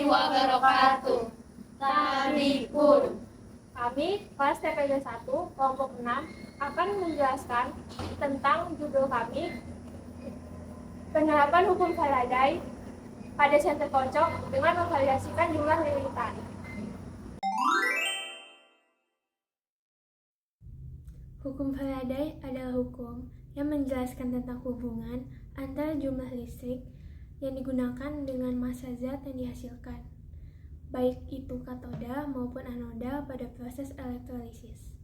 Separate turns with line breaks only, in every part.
warahmatullahi wabarakatuh. Tarikun.
Kami, kelas TPG 1, kelompok 6, akan menjelaskan tentang judul kami, penerapan hukum Faraday pada senter kocok dengan memvariasikan jumlah lilitan. Hukum Faraday adalah hukum yang menjelaskan tentang hubungan antara jumlah listrik yang digunakan dengan massa zat yang dihasilkan, baik itu katoda maupun anoda pada proses elektrolisis.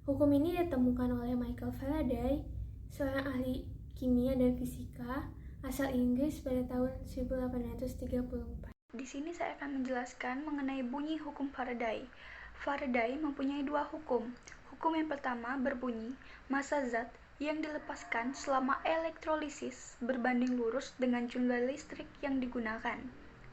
Hukum ini ditemukan oleh Michael Faraday, seorang ahli kimia dan fisika asal Inggris pada tahun 1834.
Di sini saya akan menjelaskan mengenai bunyi hukum Faraday. Faraday mempunyai dua hukum. Hukum yang pertama berbunyi, massa zat yang dilepaskan selama elektrolisis berbanding lurus dengan jumlah listrik yang digunakan.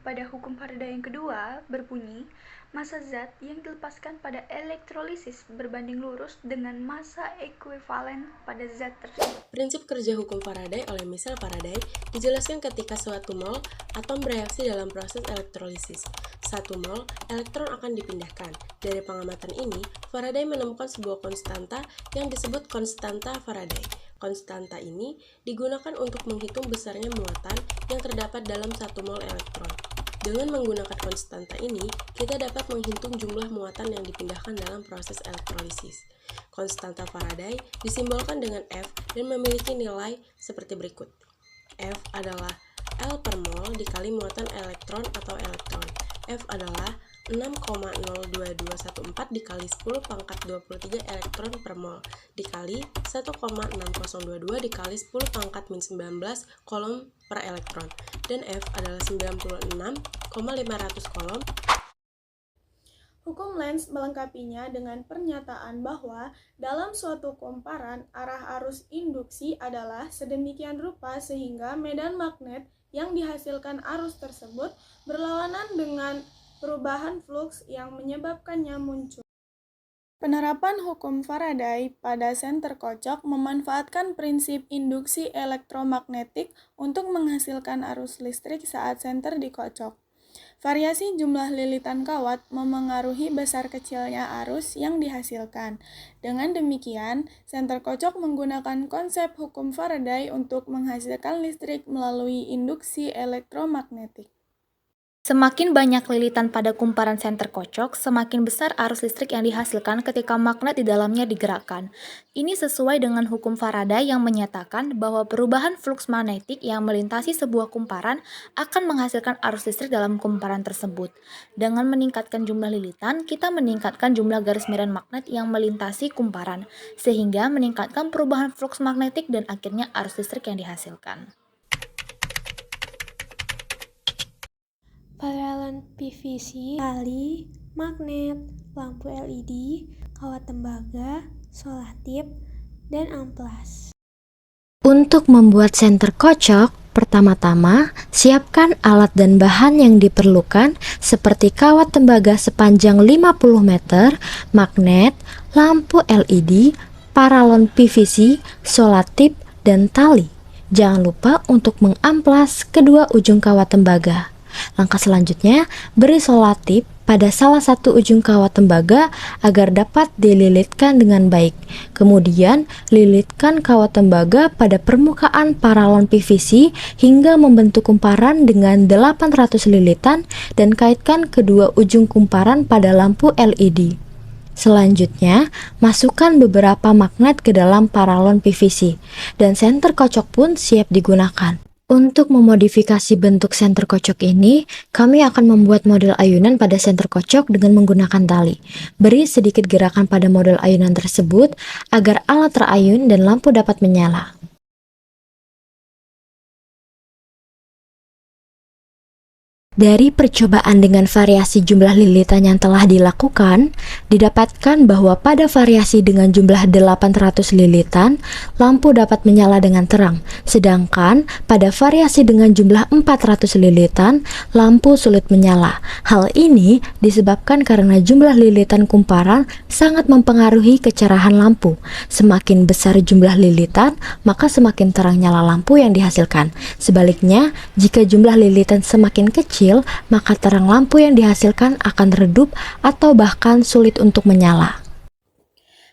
Pada hukum Faraday yang kedua berbunyi, massa zat yang dilepaskan pada elektrolisis berbanding lurus dengan massa ekuivalen pada zat tersebut.
Prinsip kerja hukum Faraday oleh Michel Faraday dijelaskan ketika suatu mol atom bereaksi dalam proses elektrolisis. 1 mol elektron akan dipindahkan. Dari pengamatan ini, Faraday menemukan sebuah konstanta yang disebut konstanta Faraday. Konstanta ini digunakan untuk menghitung besarnya muatan yang terdapat dalam 1 mol elektron. Dengan menggunakan konstanta ini, kita dapat menghitung jumlah muatan yang dipindahkan dalam proses elektrolisis. Konstanta Faraday disimbolkan dengan F dan memiliki nilai seperti berikut. F adalah L per mol dikali muatan elektron atau elektron. F adalah 6,02214 dikali 10 pangkat 23 elektron per mol dikali 1,6022 dikali 10 pangkat min 19 kolom per elektron, dan F adalah 96,500 kolom.
Hukum Lenz melengkapinya dengan pernyataan bahwa dalam suatu kumparan arah arus induksi adalah sedemikian rupa sehingga medan magnet yang dihasilkan arus tersebut berlawanan dengan perubahan fluks yang menyebabkannya muncul. Penerapan hukum Faraday pada senter kocok memanfaatkan prinsip induksi elektromagnetik untuk menghasilkan arus listrik saat senter dikocok. Variasi jumlah lilitan kawat memengaruhi besar kecilnya arus yang dihasilkan. Dengan demikian, senter kocok menggunakan konsep hukum Faraday untuk menghasilkan listrik melalui induksi elektromagnetik.
Semakin banyak lilitan pada kumparan senter kocok, semakin besar arus listrik yang dihasilkan ketika magnet di dalamnya digerakkan. Ini sesuai dengan hukum Faraday yang menyatakan bahwa perubahan fluks magnetik yang melintasi sebuah kumparan akan menghasilkan arus listrik dalam kumparan tersebut. Dengan meningkatkan jumlah lilitan, kita meningkatkan jumlah garis medan magnet yang melintasi kumparan, sehingga meningkatkan perubahan fluks magnetik dan akhirnya arus listrik yang dihasilkan.
Paralon PVC, tali, magnet, lampu LED, kawat tembaga, solatip, dan amplas.
Untuk membuat senter kocok, pertama-tama siapkan alat dan bahan yang diperlukan seperti kawat tembaga sepanjang 50 meter, magnet, lampu LED, paralon PVC, solatip, dan tali. Jangan lupa untuk mengamplas kedua ujung kawat tembaga. Langkah selanjutnya, beri solatip pada salah satu ujung kawat tembaga agar dapat dililitkan dengan baik. Kemudian, lilitkan kawat tembaga pada permukaan paralon PVC hingga membentuk kumparan dengan 800 lilitan dan kaitkan kedua ujung kumparan pada lampu LED. Selanjutnya, masukkan beberapa magnet ke dalam paralon PVC dan senter kocok pun siap digunakan. Untuk memodifikasi bentuk senter kocok ini, kami akan membuat model ayunan pada senter kocok dengan menggunakan tali. Beri sedikit gerakan pada model ayunan tersebut agar alat terayun dan lampu dapat menyala. Dari percobaan dengan variasi jumlah lilitan yang telah dilakukan, didapatkan bahwa pada variasi dengan jumlah 800 lilitan, lampu dapat menyala dengan terang, sedangkan pada variasi dengan jumlah 400 lilitan, lampu sulit menyala. Hal ini disebabkan karena jumlah lilitan kumparan sangat mempengaruhi kecerahan lampu. Semakin besar jumlah lilitan, maka semakin terang nyala lampu yang dihasilkan. Sebaliknya, jika jumlah lilitan semakin kecil, kecil, maka terang lampu yang dihasilkan akan redup atau bahkan sulit untuk menyala.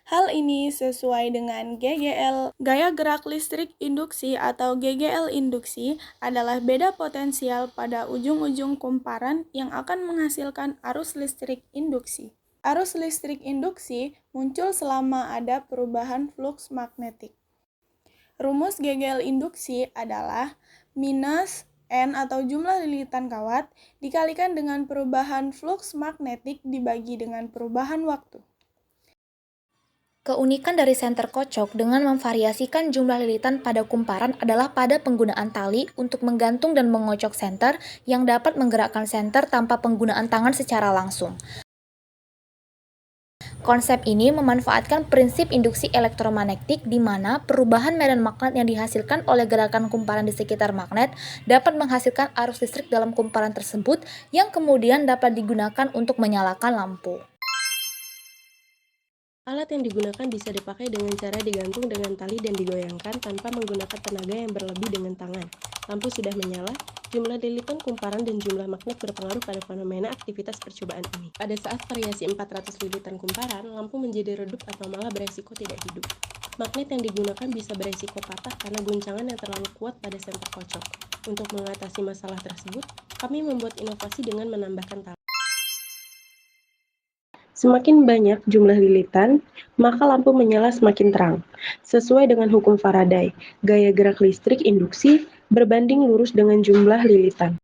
Hal ini sesuai dengan GGL, gaya gerak listrik induksi atau GGL induksi adalah beda potensial pada ujung-ujung kumparan yang akan menghasilkan arus listrik induksi. Arus listrik induksi muncul selama ada perubahan flux magnetik. Rumus GGL induksi adalah minus N atau jumlah lilitan kawat dikalikan dengan perubahan flux magnetik dibagi dengan perubahan waktu.
Keunikan dari senter kocok dengan memvariasikan jumlah lilitan pada kumparan adalah pada penggunaan tali untuk menggantung dan mengocok senter yang dapat menggerakkan senter tanpa penggunaan tangan secara langsung. Konsep ini memanfaatkan prinsip induksi elektromagnetik di mana perubahan medan magnet yang dihasilkan oleh gerakan kumparan di sekitar magnet dapat menghasilkan arus listrik dalam kumparan tersebut yang kemudian dapat digunakan untuk menyalakan lampu.
Alat yang digunakan bisa dipakai dengan cara digantung dengan tali dan digoyangkan tanpa menggunakan tenaga yang berlebih dengan tangan. Lampu sudah menyala, jumlah lilitan kumparan dan jumlah magnet berpengaruh pada fenomena aktivitas percobaan ini. Pada saat variasi 400 lilitan kumparan, lampu menjadi redup atau malah beresiko tidak hidup. Magnet yang digunakan bisa beresiko patah karena guncangan yang terlalu kuat pada senter kocok. Untuk mengatasi masalah tersebut, kami membuat inovasi dengan menambahkan tali. Semakin banyak jumlah lilitan, maka lampu menyala semakin terang. Sesuai dengan hukum Faraday, gaya gerak listrik induksi berbanding lurus dengan jumlah lilitan.